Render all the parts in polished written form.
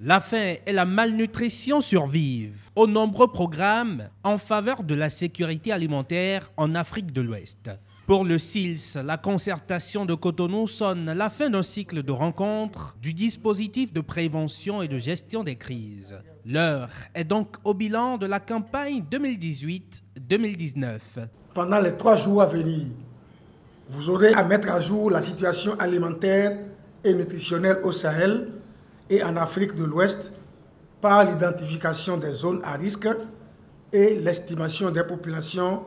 La faim et la malnutrition survivent aux nombreux programmes en faveur de la sécurité alimentaire en Afrique de l'Ouest. Pour le SILS, la concertation de Cotonou sonne la fin d'un cycle de rencontres du dispositif de prévention et de gestion des crises. L'heure est donc au bilan de la campagne 2018-2019. Pendant les 3 jours à venir, vous aurez à mettre à jour la situation alimentaire et nutritionnelle au Sahel et en Afrique de l'Ouest par l'identification des zones à risque et l'estimation des populations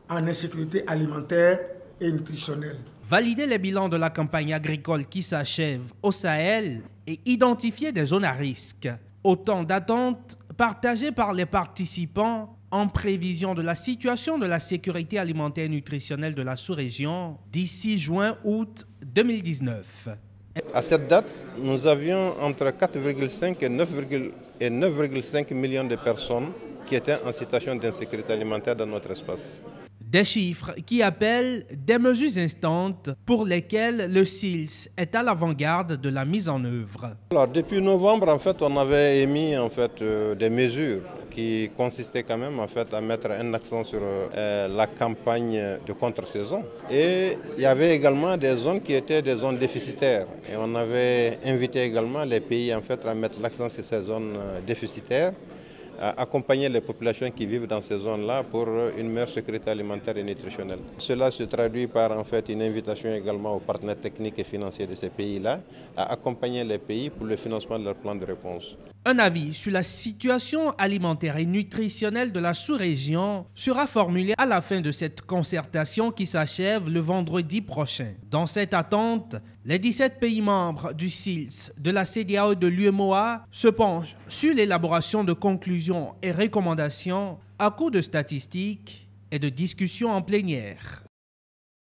en insécurité alimentaire et nutritionnelle. Valider les bilans de la campagne agricole qui s'achève au Sahel et identifier des zones à risque. Autant d'attentes partagées par les participants en prévision de la situation de la sécurité alimentaire et nutritionnelle de la sous-région d'ici juin-août 2019. À cette date, nous avions entre 4,5 et 9,5 millions de personnes qui étaient en situation d'insécurité alimentaire dans notre espace. Des chiffres qui appellent des mesures instantes pour lesquelles le SILS est à l'avant-garde de la mise en œuvre. Alors, depuis novembre, on avait émis des mesures qui consistaient quand même à mettre un accent sur la campagne de contre-saison. Et il y avait également des zones qui étaient des zones déficitaires. Et on avait invité également les pays à mettre l'accent sur ces zones déficitaires, à accompagner les populations qui vivent dans ces zones-là pour une meilleure sécurité alimentaire et nutritionnelle. Cela se traduit par une invitation également aux partenaires techniques et financiers de ces pays-là à accompagner les pays pour le financement de leur plan de réponse. Un avis sur la situation alimentaire et nutritionnelle de la sous-région sera formulé à la fin de cette concertation qui s'achève le vendredi prochain. Dans cette attente, les 17 pays membres du SILS, de la CEDEAO et de l'UEMOA se penchent sur l'élaboration de conclusions et recommandations à coup de statistiques et de discussions en plénière.